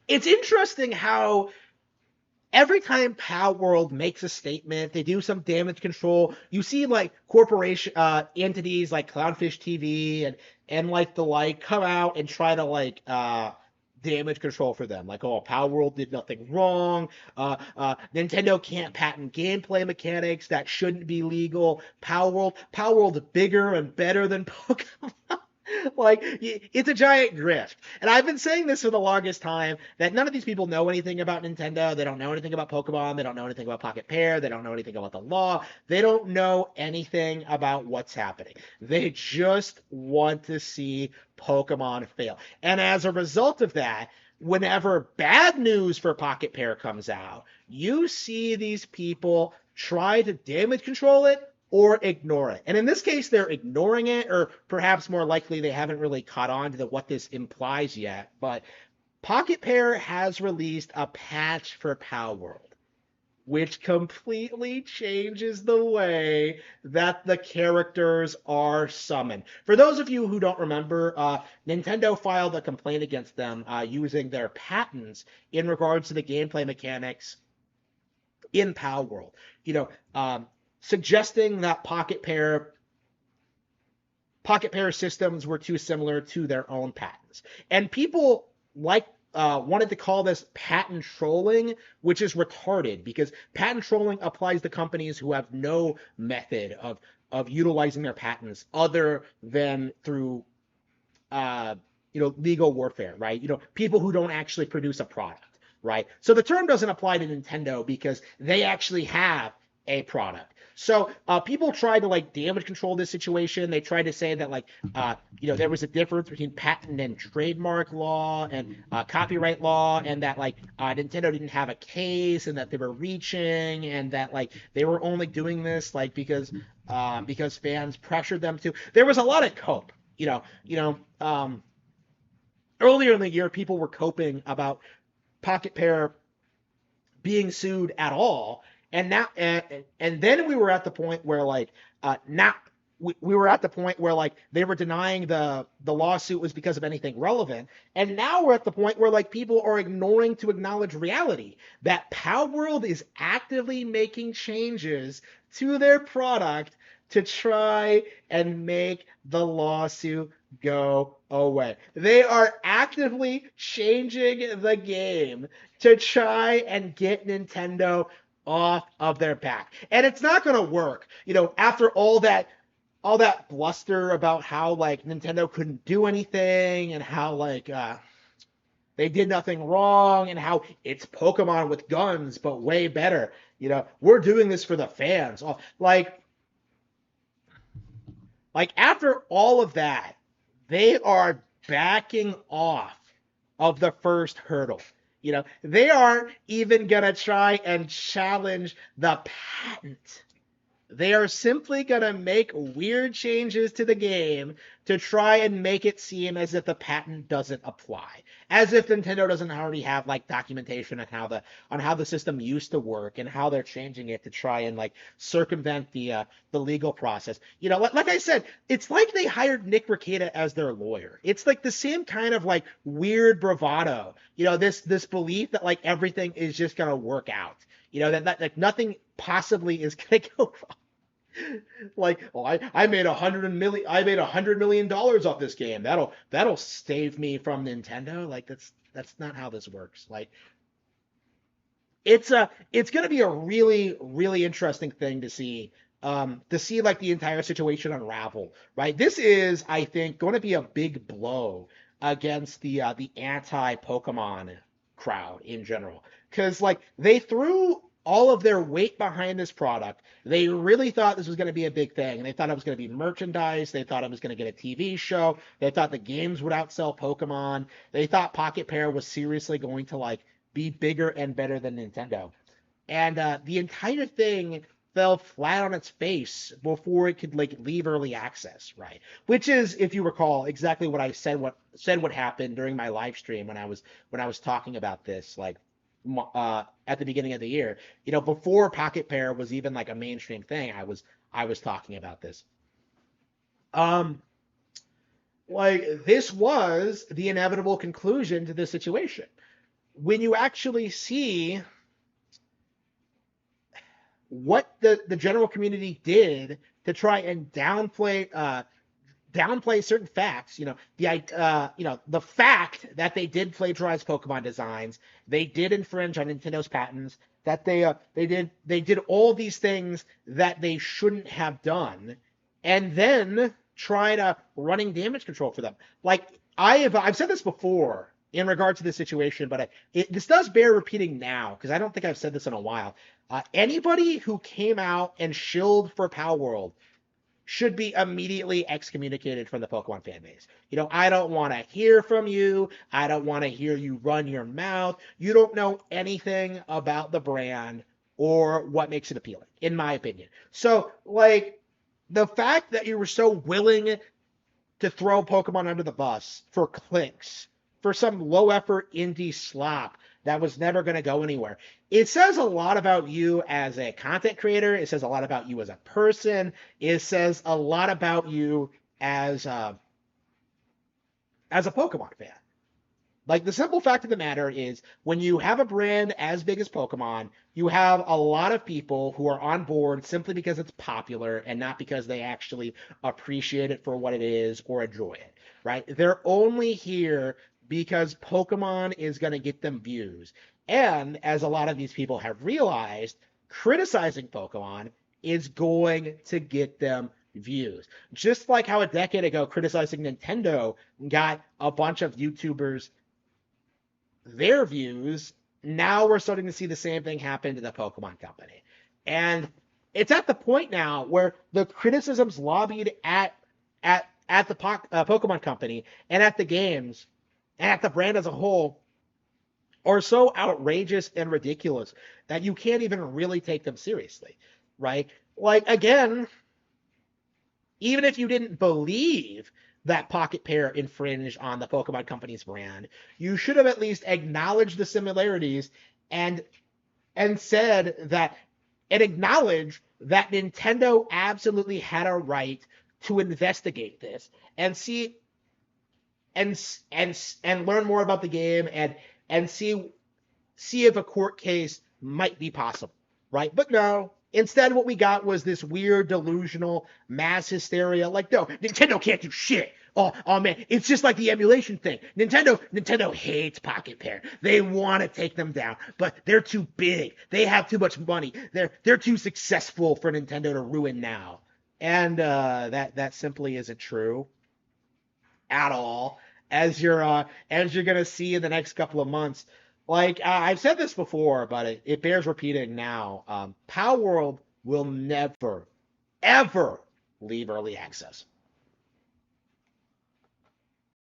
It's interesting how every time Palworld makes a statement, they do some damage control. You see like corporation entities like Clownfish TV and like the like come out and try to like damage control for them. Like, oh, Palworld did nothing wrong. Nintendo can't patent gameplay mechanics that shouldn't be legal. Palworld's bigger and better than Pokemon. Like, it's a giant grift. And I've been saying this for the longest time that none of these people know anything about Nintendo. They don't know anything about Pokemon. They don't know anything about Pocket Pair. They don't know anything about the law. They don't know anything about what's happening. They just want to see Pokemon fail. And as a result of that, whenever bad news for Pocket Pair comes out, you see these people try to damage control it or ignore it. And in this case, they're ignoring it, or perhaps more likely they haven't really caught on to what this implies yet. But Pocket Pair has released a patch for Palworld, which completely changes the way that the characters are summoned. For those of you who don't remember, Nintendo filed a complaint against them using their patents in regards to the gameplay mechanics in Palworld. You know, suggesting that Pocket Pair systems were too similar to their own patents. And people wanted to call this patent trolling, which is retarded because patent trolling applies to companies who have no method of utilizing their patents other than through legal warfare, right? People who don't actually produce a product, right? So the term doesn't apply to Nintendo because they actually have a product. So people tried to like damage control this situation. They tried to say that there was a difference between patent and trademark law and copyright law, and that Nintendo didn't have a case, and that they were reaching, and that they were only doing this because fans pressured them to. There was a lot of cope. Earlier in the year, people were coping about Pocket Pair being sued at all. And now, and then we were at the point where we were at the point where they were denying the lawsuit was because of anything relevant, and now we're at the point where people are ignoring to acknowledge reality that Palworld is actively making changes to their product to try and make the lawsuit go away. They are actively changing the game to try and get Nintendo off of their back. And it's not going to work. After all that bluster about how Nintendo couldn't do anything and how they did nothing wrong and how it's Pokemon with guns but way better. We're doing this for the fans. After all of that, they are backing off of the first hurdle. They aren't even going to try and challenge the patent. They are simply going to make weird changes to the game to try and make it seem as if the patent doesn't apply. As if Nintendo doesn't already have documentation on how the system used to work and how they're changing it to try and circumvent the legal process. Like I said, it's like they hired Nick Rekieta as their lawyer. It's the same kind of weird bravado. This belief that everything is just gonna work out. That nothing possibly is gonna go wrong. I made $100 million off this game. That'll save me from Nintendo. That's not how this works. It's gonna be a really, really interesting thing to see. The entire situation unravel, right? This is, I think, going to be a big blow against the anti-Pokemon crowd in general, because they threw all of their weight behind this product. They really thought this was going to be a big thing, and they thought it was going to be merchandise. They thought it was going to get a TV show. They thought the games would outsell Pokemon. They thought Pocket Pair was seriously going to be bigger and better than Nintendo. And the entire thing fell flat on its face before it could leave early access, right? Which is, if you recall, exactly what I said would happen during my live stream when I was talking about this at the beginning of the year. Before Pocket Pair was even a mainstream thing, I was talking about this. This was the inevitable conclusion to this situation. when you actually see what the general community did to try and downplay certain facts. The fact that they did plagiarize Pokemon designs, they did infringe on Nintendo's patents, that they did all these things that they shouldn't have done, and then try to running damage control for them. Like I've said this before in regard to this situation, but this does bear repeating now because I don't think I've said this in a while. Anybody who came out and shilled for Palworld should be immediately excommunicated from the Pokemon fan base. I don't want to hear from you. I don't want to hear you run your mouth. You don't know anything about the brand or what makes it appealing, in my opinion. So, like, the fact that you were so willing to throw Pokemon under the bus for clicks, for some low effort indie slop that was never going to go anywhere. It says a lot about you as a content creator. It says a lot about you as a person. It says a lot about you as a Pokemon fan. Like, the simple fact of the matter is, when you have a brand as big as Pokemon, you have a lot of people who are on board simply because it's popular and not because they actually appreciate it for what it is or enjoy it, right? They're only here because Pokemon is going to get them views. And as a lot of these people have realized, criticizing Pokemon is going to get them views. Just like how a decade ago, criticizing Nintendo got a bunch of YouTubers their views, now we're starting to see the same thing happen to the Pokemon Company. And it's at the point now where the criticisms lobbied at the Pokemon Company and at the games and at the brand as a whole are so outrageous and ridiculous that you can't even really take them seriously, right? Like, again, even if you didn't believe that Pocket Pair infringed on the Pokemon Company's brand, you should have at least acknowledged the similarities and said that and acknowledged that Nintendo absolutely had a right to investigate this and see and learn more about the game and see if a court case might be possible, right? But no. Instead, what we got was this weird, delusional mass hysteria. Like, no, Nintendo can't do shit. Oh man, it's just like the emulation thing. Nintendo hates Pocket Pair. They want to take them down, but they're too big. They have too much money. They're too successful for Nintendo to ruin now. And that simply isn't true at all. As you're gonna see in the next couple of months. Like, I've said this before, but it bears repeating now. Palworld will never, ever leave early access.